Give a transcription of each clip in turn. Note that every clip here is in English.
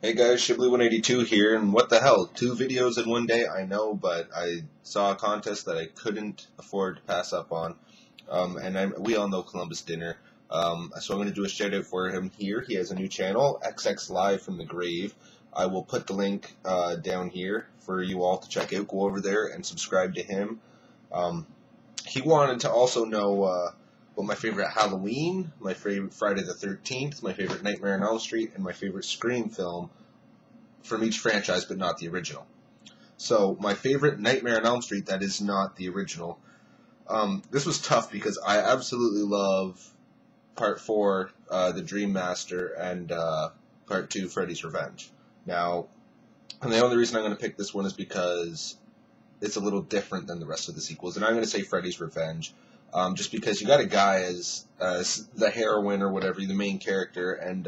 Hey guys, Shibley182 here, and what the hell, 2 videos in one day, I know, but I saw a contest that I couldn't afford to pass up on, we all know Columbus Dinner, so I'm going to do a shout out for him here. He has a new channel, XxLiveFromTheGrave. I will put the link down here for you all to check out. Go over there and subscribe to him. He wanted to also know what my favorite Halloween, my favorite Friday the 13th, my favorite Nightmare on Elm Street, and my favorite Scream film from each franchise, but not the original. So my favorite Nightmare on Elm Street, that is not the original. This was tough because I absolutely love Part 4, The Dream Master, and Part 2, Freddy's Revenge. Now, and the only reason I'm going to pick this one is because it's a little different than the rest of the sequels, and I'm going to say Freddy's Revenge. Just because you got a guy as the heroine or whatever, the main character, and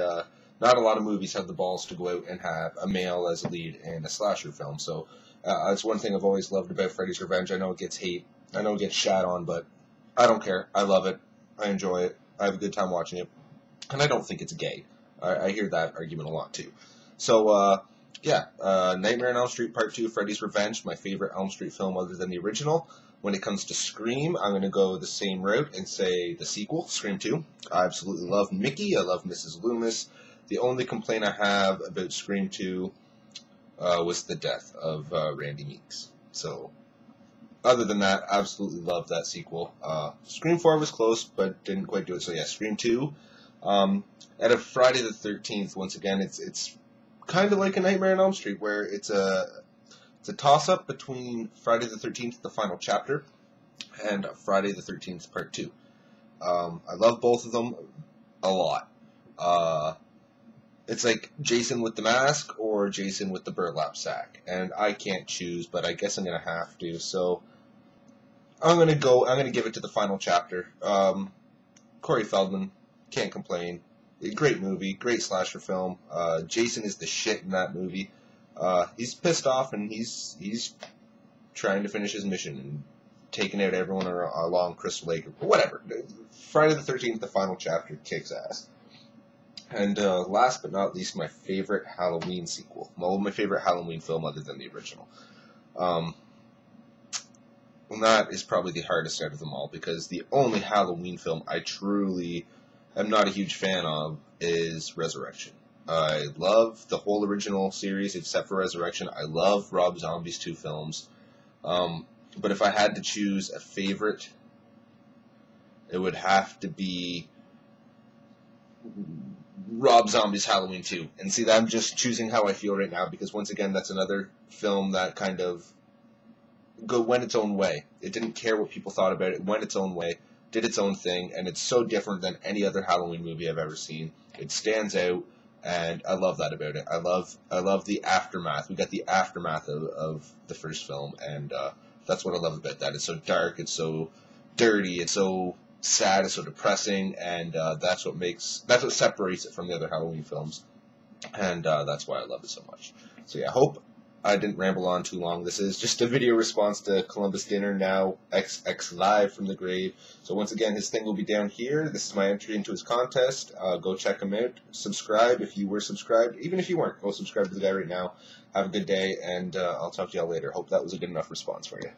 not a lot of movies have the balls to go out and have a male as a lead in a slasher film. So that's one thing I've always loved about Freddy's Revenge. I know it gets hate, I know it gets shat on, but I don't care. I love it. I enjoy it. I have a good time watching it, and I don't think it's gay. I hear that argument a lot too. So Nightmare on Elm Street Part 2, Freddy's Revenge, my favorite Elm Street film other than the original. When it comes to Scream, I'm going to go the same route and say the sequel, Scream 2. I absolutely love Mickey. I love Mrs. Loomis. The only complaint I have about Scream 2 was the death of Randy Meeks. So, other than that, I absolutely love that sequel. Scream 4 was close, but didn't quite do it. So yeah, Scream 2. At a Friday the 13th, once again, it's kind of like a Nightmare on Elm Street, where it's a toss-up between Friday the 13th, the final chapter, and Friday the 13th, Part 2. I love both of them a lot. It's like Jason with the mask or Jason with the burlap sack, and I can't choose, but I guess I'm going to have to, so I'm going to give it to the final chapter. Corey Feldman, can't complain. Great movie, great slasher film. Jason is the shit in that movie. He's pissed off, and he's trying to finish his mission and taking out everyone along Crystal Lake or whatever. Friday the 13th, the final chapter, kicks ass. And last but not least, my favorite Halloween sequel. Well, my favorite Halloween film other than the original. And that is probably the hardest out of them all, because the only Halloween film I truly am not a huge fan of is Resurrection. I love the whole original series except for Resurrection. I love Rob Zombie's 2 films. But if I had to choose a favorite, it would have to be Rob Zombie's Halloween 2. And see, I'm just choosing how I feel right now, because once again, that's another film that kind of went its own way. It didn't care what people thought about it. It went its own way, did its own thing, and it's so different than any other Halloween movie I've ever seen. It stands out. And I love that about it. I love the aftermath. We got the aftermath of the first film, and that's what I love about that. It's so dark, it's so dirty, it's so sad, it's so depressing, and that's what separates it from the other Halloween films, and that's why I love it so much. So yeah, I hope I didn't ramble on too long. This is just a video response to Columbus Dinner, now XxLiveFromTheGrave. So once again, his thing will be down here. This is my entry into his contest. Go check him out. Subscribe if you were subscribed. Even if you weren't, go subscribe to the guy right now. Have a good day, and I'll talk to y'all later. Hope that was a good enough response for you.